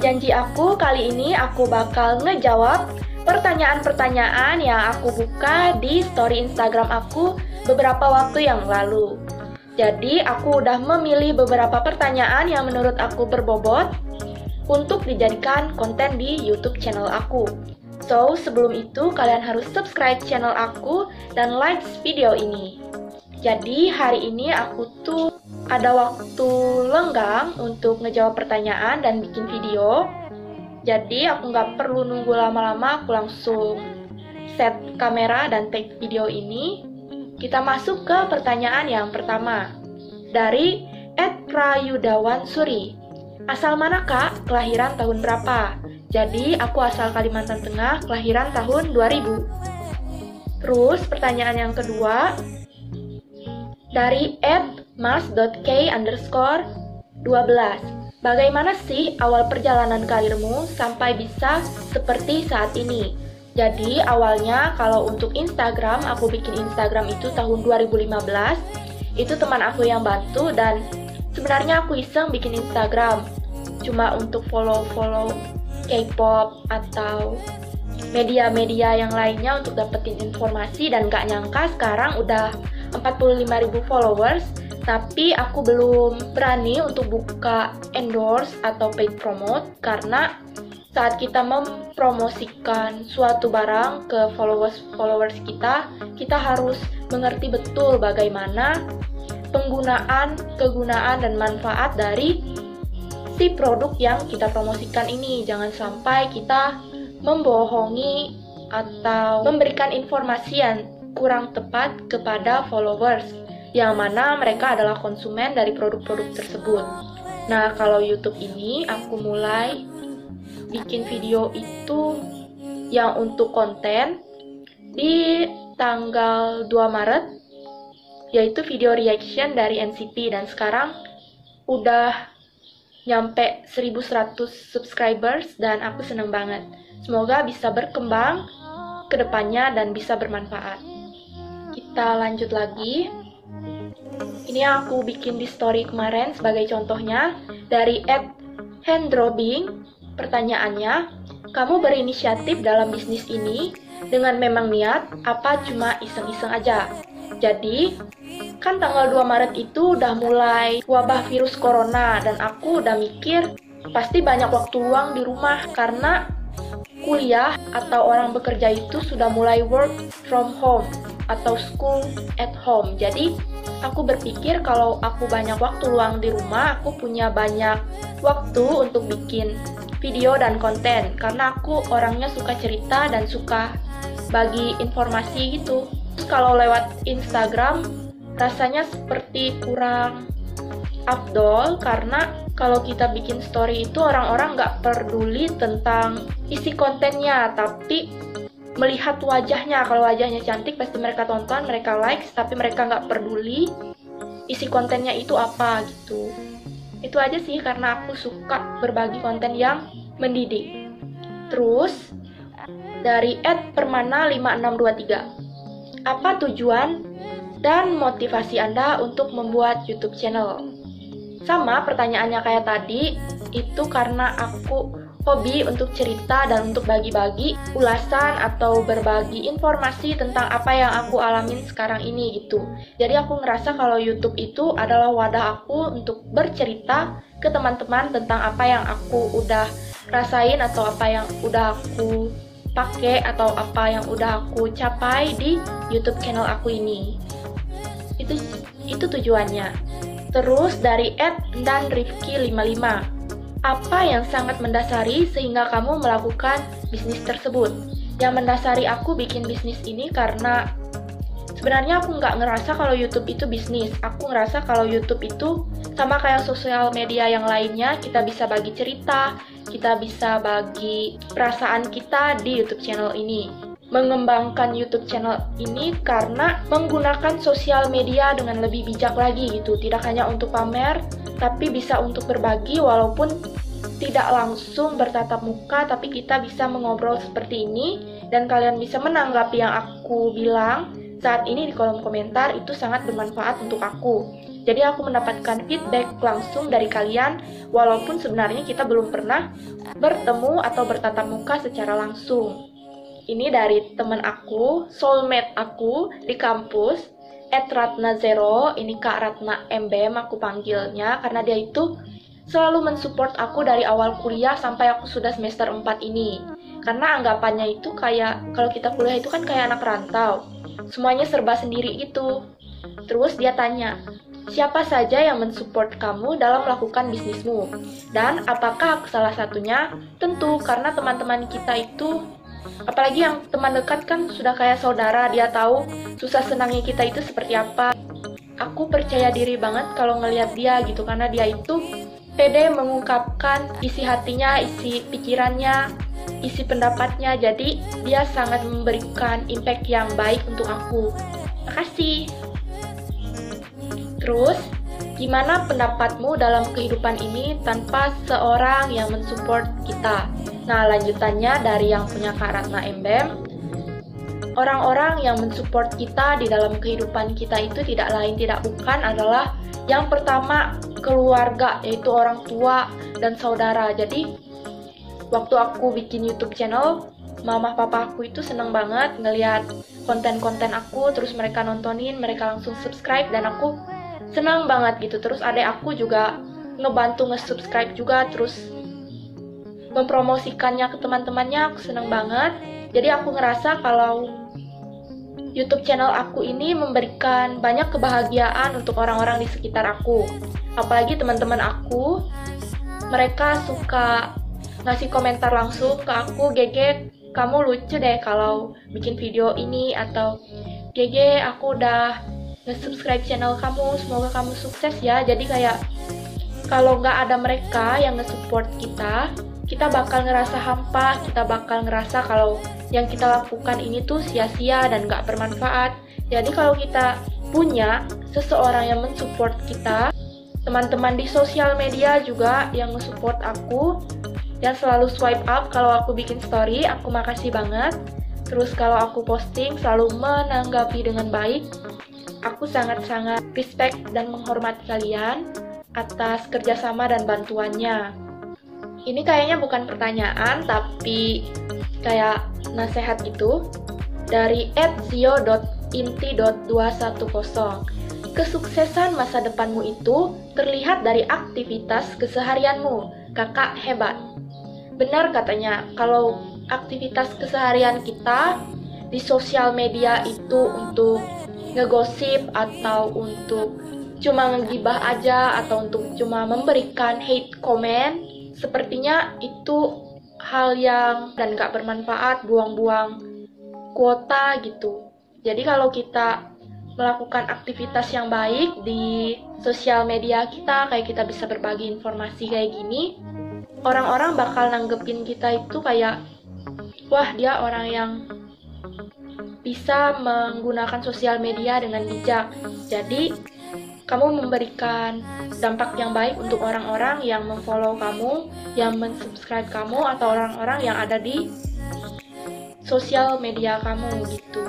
janji aku, kali ini aku bakal ngejawab pertanyaan-pertanyaan yang aku buka di story Instagram aku beberapa waktu yang lalu. Jadi aku udah memilih beberapa pertanyaan yang menurut aku berbobot untuk dijadikan konten di YouTube channel aku. So, sebelum itu kalian harus subscribe channel aku dan like video ini. Jadi hari ini aku tuh ada waktu lenggang untuk ngejawab pertanyaan dan bikin video. Jadi aku nggak perlu nunggu lama-lama, aku langsung set kamera dan take video ini. Kita masuk ke pertanyaan yang pertama. Dari @prayudawansuri. Asal mana kak? Kelahiran tahun berapa? Jadi aku asal Kalimantan Tengah, kelahiran tahun 2000. Terus pertanyaan yang kedua. Dari @mas.k_12. Bagaimana sih awal perjalanan karirmu sampai bisa seperti saat ini? Jadi awalnya kalau untuk Instagram, aku bikin Instagram itu tahun 2015. Itu teman aku yang bantu dan sebenarnya aku iseng bikin Instagram. Cuma untuk follow-follow K-pop atau media-media yang lainnya untuk dapetin informasi, dan gak nyangka sekarang udah 45.000 followers, tapi aku belum berani untuk buka endorse atau paid promote karena saat kita mempromosikan suatu barang ke followers kita harus mengerti betul bagaimana kegunaan dan manfaat dari si produk yang kita promosikan ini. Jangan sampai kita membohongi atau memberikan informasi yang kurang tepat kepada followers, yang mana mereka adalah konsumen dari produk-produk tersebut. Nah, kalau YouTube ini aku mulai bikin video itu yang untuk konten di tanggal 2 Maret, yaitu video reaction dari NCT, dan sekarang udah nyampe 1100 subscribers dan aku seneng banget. Semoga bisa berkembang ke depannya dan bisa bermanfaat. Kita lanjut lagi. Ini aku bikin di story kemarin sebagai contohnya dari @hendrobing. Pertanyaannya, kamu berinisiatif dalam bisnis ini dengan memang niat apa cuma iseng-iseng aja? Jadi, kan tanggal 2 Maret itu udah mulai wabah virus corona dan aku udah mikir pasti banyak waktu luang di rumah karena kuliah atau orang bekerja itu sudah mulai work from home atau school at home. Jadi aku berpikir kalau aku banyak waktu luang di rumah, aku punya banyak waktu untuk bikin video dan konten karena aku orangnya suka cerita dan suka bagi informasi gitu. Terus kalau lewat Instagram rasanya seperti kurang afdol karena kalau kita bikin story itu orang-orang nggak peduli tentang isi kontennya, tapi melihat wajahnya. Kalau wajahnya cantik pasti mereka tonton, mereka likes, tapi mereka nggak peduli isi kontennya itu apa gitu. Itu aja sih, karena aku suka berbagi konten yang mendidik. Terus dari @permana5623. Apa tujuan dan motivasi Anda untuk membuat YouTube channel? Sama pertanyaannya kayak tadi, itu karena aku hobi untuk cerita dan untuk bagi-bagi ulasan atau berbagi informasi tentang apa yang aku alamin sekarang ini gitu. Jadi aku ngerasa kalau YouTube itu adalah wadah aku untuk bercerita ke teman-teman tentang apa yang aku udah rasain atau apa yang udah aku pakai atau apa yang udah aku capai di YouTube channel aku ini. Itu tujuannya. Terus dari @danrifki55. Apa yang sangat mendasari sehingga kamu melakukan bisnis tersebut? Yang mendasari aku bikin bisnis ini karena sebenarnya aku nggak ngerasa kalau YouTube itu bisnis. Aku ngerasa kalau YouTube itu sama kayak sosial media yang lainnya, kita bisa bagi cerita, kita bisa bagi perasaan kita di YouTube channel ini. Mengembangkan YouTube channel ini karena menggunakan sosial media dengan lebih bijak lagi gitu. Tidak hanya untuk pamer, tapi bisa untuk berbagi walaupun tidak langsung bertatap muka, tapi kita bisa mengobrol seperti ini dan kalian bisa menanggapi yang aku bilang saat ini di kolom komentar. Itu sangat bermanfaat untuk aku. Jadi aku mendapatkan feedback langsung dari kalian, walaupun sebenarnya kita belum pernah bertemu atau bertatap muka secara langsung. Ini dari teman aku, soulmate aku di kampus, @ratna0, ini Kak Ratna MBM aku panggilnya, karena dia itu selalu mensupport aku dari awal kuliah sampai aku sudah semester 4 ini. Karena anggapannya itu kayak, kalau kita kuliah itu kan kayak anak rantau, semuanya serba sendiri gitu. Terus dia tanya, siapa saja yang mensupport kamu dalam melakukan bisnismu? Dan apakah aku salah satunya? Tentu, karena teman-teman kita itu, apalagi yang teman dekat kan sudah kayak saudara, dia tahu susah senangnya kita itu seperti apa. Aku percaya diri banget kalau ngelihat dia gitu, karena dia itu pede mengungkapkan isi hatinya, isi pikirannya, isi pendapatnya. Jadi dia sangat memberikan impact yang baik untuk aku. Makasih. Terus, gimana pendapatmu dalam kehidupan ini tanpa seorang yang mensupport kita? Nah, lanjutannya dari yang punya Kak Ratna MBM, orang-orang yang mensupport kita di dalam kehidupan kita itu tidak lain tidak bukan adalah yang pertama, keluarga, yaitu orang tua dan saudara. Jadi, waktu aku bikin YouTube channel, mama papa aku itu seneng banget ngelihat konten-konten aku, terus mereka nontonin, mereka langsung subscribe, dan aku senang banget gitu. Terus adek aku juga ngebantu nge-subscribe juga, terus mempromosikannya ke teman-temannya, aku seneng banget. Jadi aku ngerasa kalau YouTube channel aku ini memberikan banyak kebahagiaan untuk orang-orang di sekitar aku. Apalagi teman-teman aku, mereka suka ngasih komentar langsung ke aku, "Gege, kamu lucu deh kalau bikin video ini," atau "Gege, aku udah nge-subscribe channel kamu, semoga kamu sukses ya." Jadi kayak kalau nggak ada mereka yang nge-support kita bakal ngerasa hampa, kita bakal ngerasa kalau yang kita lakukan ini tuh sia-sia dan nggak bermanfaat. Jadi kalau kita punya seseorang yang mensupport kita, teman-teman di sosial media juga yang mensupport aku, yang selalu swipe up kalau aku bikin story, aku makasih banget. Terus kalau aku posting selalu menanggapi dengan baik, aku sangat-sangat respect dan menghormati kalian atas kerjasama dan bantuannya. Ini kayaknya bukan pertanyaan, tapi kayak nasihat gitu. Dari @zio.inti.210. Kesuksesan masa depanmu itu terlihat dari aktivitas keseharianmu. Kakak hebat. Benar katanya, kalau aktivitas keseharian kita di sosial media itu untuk ngegosip atau untuk cuma ngegibah aja atau untuk cuma memberikan hate comment, sepertinya itu hal yang dan gak bermanfaat, buang-buang kuota gitu. Jadi kalau kita melakukan aktivitas yang baik di sosial media kita, kayak kita bisa berbagi informasi kayak gini, orang-orang bakal nanggepin kita itu kayak, wah dia orang yang bisa menggunakan sosial media dengan bijak. Jadi kamu memberikan dampak yang baik untuk orang-orang yang memfollow kamu, yang mensubscribe kamu, atau orang-orang yang ada di sosial media kamu gitu.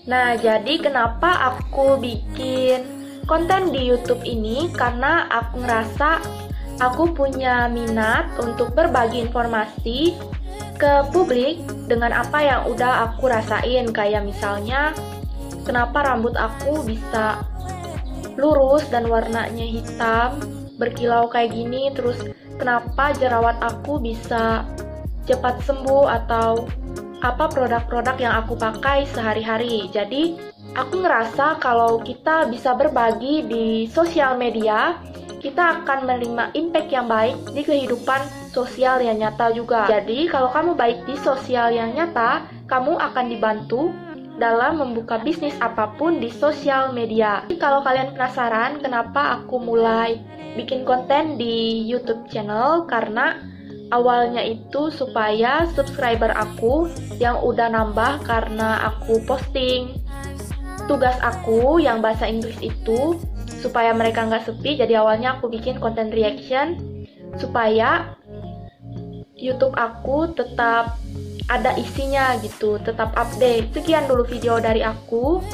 Nah, jadi kenapa aku bikin konten di YouTube ini? Karena aku ngerasa aku punya minat untuk berbagi informasi ke publik dengan apa yang udah aku rasain. Kayak misalnya, kenapa rambut aku bisa lurus dan warnanya hitam, berkilau kayak gini, terus kenapa jerawat aku bisa cepat sembuh, atau apa produk-produk yang aku pakai sehari-hari. Jadi, aku ngerasa kalau kita bisa berbagi di sosial media, kita akan menerima impact yang baik di kehidupan sosial yang nyata juga. Jadi, kalau kamu baik di sosial yang nyata, kamu akan dibantu dalam membuka bisnis apapun di sosial media. Kalau kalian penasaran kenapa aku mulai bikin konten di YouTube channel, karena awalnya itu supaya subscriber aku yang udah nambah karena aku posting tugas aku yang bahasa Inggris itu, supaya mereka nggak sepi. Jadi awalnya aku bikin konten reaction supaya YouTube aku tetap ada isinya gitu, tetap update. Sekian dulu video dari aku.